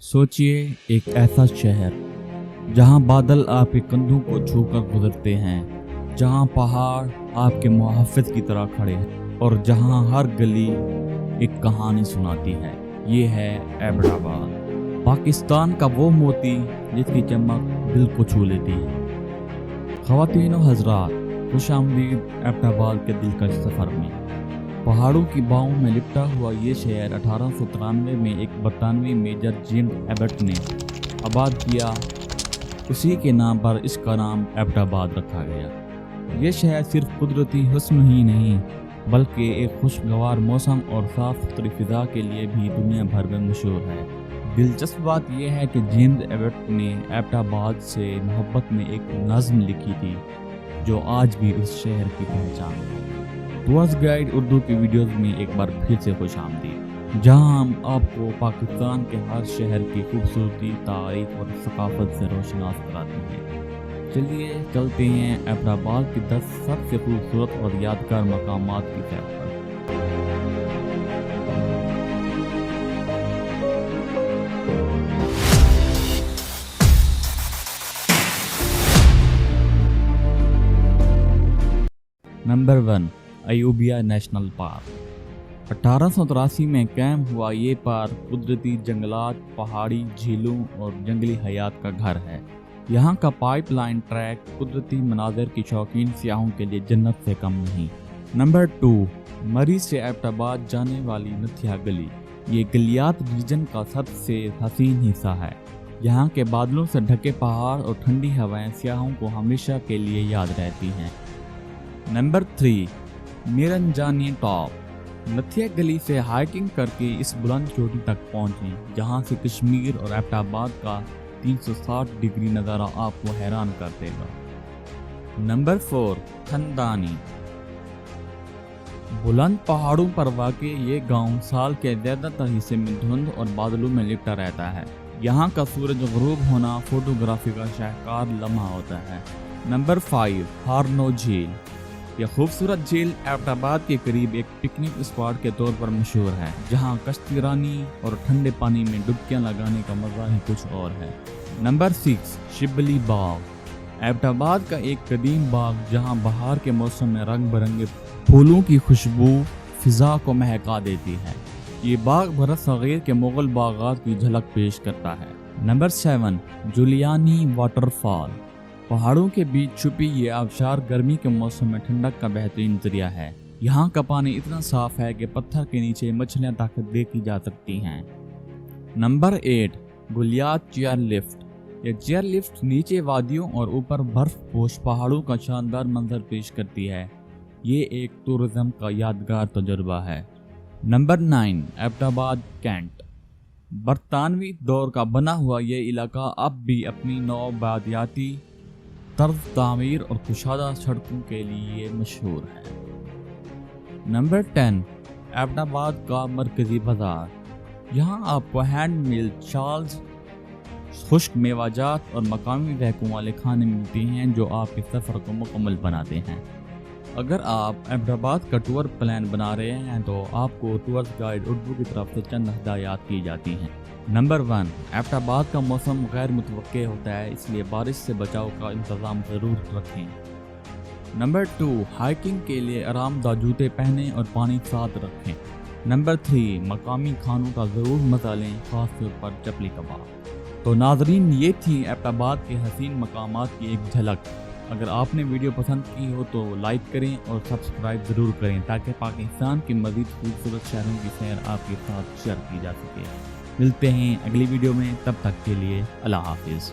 सोचिए एक ऐसा शहर जहां बादल आपके कंधों को छूकर गुजरते हैं, जहां पहाड़ आपके मुहाफिज की तरह खड़े हैं और जहां हर गली एक कहानी सुनाती है। ये है एबटाबाद, पाकिस्तान का वो मोती जिसकी चमक दिल को छू लेती है। ख़वातीन और हज़रात, खुश आमदीद एबटाबाद के दिलकश सफ़र में। पहाड़ों की बाहों में लिपटा हुआ ये शहर 1893 में एक बरतानवी मेजर जेम्स एबट ने आबाद किया। उसी के नाम पर इसका नाम एबटाबाद रखा गया। ये शहर सिर्फ कुदरती हुस्न ही नहीं बल्कि एक खुशगवार मौसम और साफ सुथरी फिजा के लिए भी दुनिया भर में मशहूर है। दिलचस्प बात यह है कि जेम्स एबट ने एबटाबाद से मोहब्बत में एक नज़्म लिखी थी जो आज भी उस शहर की पहचान है। टूर्स गाइड उर्दू की वीडियोस में एक बार फिर से खुश आमदीद, जहाँ हम आपको पाकिस्तान के हर शहर की खूबसूरती, तारीख और सकाफत से रोशनास कराते हैं। चलिए चलते हैं एबटाबाद की 10 सबसे खूबसूरत और यादगार मकामात की सैर पर। Number 1, Ayubia national park. 1883 में कायम हुआ ये पार्क कुदरती जंगलात, पहाड़ी झीलों और जंगली हयात का घर है। यहाँ का पाइपलाइन ट्रैक कुदरती मनाज़र की शौकीन सियाहों के लिए जन्नत से कम नहीं। नंबर 2, मरी से एबटाबाद जाने वाली नथिया गली। ये गलियात रीजन का सबसे हसीन हिस्सा है। यहाँ के बादलों से ढके पहाड़ और ठंडी हवाएं सियाहों को हमेशा के लिए याद रहती हैं। Number 3, Niranjani top. नथिया गली से हाइकिंग करके इस बुलंद चोटी तक पहुंचें, जहां से कश्मीर और एबटाबाद का 360 डिग्री नज़ारा आपको हैरान कर देगा। नंबर 4, खंदानी। बुलंद पहाड़ों पर वाक़ई ये गांव साल के ज़्यादातर हिस्से में धुंध और बादलों में लिपटा रहता है। यहाँ का सूरज गुरूब होना फोटोग्राफी का शाहकार लम्हा होता है। नंबर 5, हार्नो झील। यह खूबसूरत झील एबटाबाद के करीब एक पिकनिक स्पॉट के तौर पर मशहूर है, जहां कश्ती रानी और ठंडे पानी में डुबकियां लगाने का मजा ही कुछ और है। नंबर 6, शिबली बाग। एबटाबाद का एक कदीम बाग जहां बहार के मौसम में रंग बिरंगे फूलों की खुशबू फिजा को महका देती है। ये बाग भारत सगीर के मुगल बागात की झलक पेश करता है। नंबर 7, जुलियानी वाटरफॉल। पहाड़ों के बीच छुपी ये आबशार गर्मी के मौसम में ठंडक का बेहतरीन जरिया है। यहाँ का पानी इतना साफ है कि पत्थर के नीचे मछलियाँ ताकत देखी जा सकती हैं। Number 8, Galiyat chair lift. यह चेयर लिफ्ट नीचे वादियों और ऊपर बर्फ पोश पहाड़ों का शानदार मंजर पेश करती है। ये एक टूरिज्म का यादगार तजुर्बा है। Number 9, Abbottabad cantt. बरतानवी दौर का बना हुआ ये इलाका अब भी अपनी नौआबादियाती तर्ज तामीर और कुशादा सड़कों के लिए मशहूर है। नंबर 10, एबटाबाद का मरकजी बाजार। यहाँ आपको हैंड मेड शॉल्स, खुश्क मेवाजात और मकामी रहकों वाले खाने मिलते हैं जो आपके सफ़र को मुकम्मल बनाते हैं। अगर आप एबटाबाद का टूर प्लान बना रहे हैं तो आपको टूर्स गाइड उर्दू की तरफ से चंद हिदायत की जाती हैं। नंबर 1, एबटाबाद का मौसम गैर मुतवक्के होता है, इसलिए बारिश से बचाव का इंतज़ाम ज़रूर रखें। नंबर 2, हाइकिंग के लिए आरामदाह जूते पहनें और पानी साथ रखें। नंबर 3, मकामी खानों का ज़रूर मज़ा लें, ख़ास तौर पर चपली कबाब। तो नाज़रीन, ये थी एबटाबाद के हसीन मकामात की एक झलक। अगर आपने वीडियो पसंद की हो तो लाइक करें और सब्सक्राइब ज़रूर करें ताकि पाकिस्तान के मज़ीद खूबसूरत शहरों की सैर आपके साथ शेयर की जा सके। मिलते हैं अगली वीडियो में, तब तक के लिए अल्लाह हाफिज़।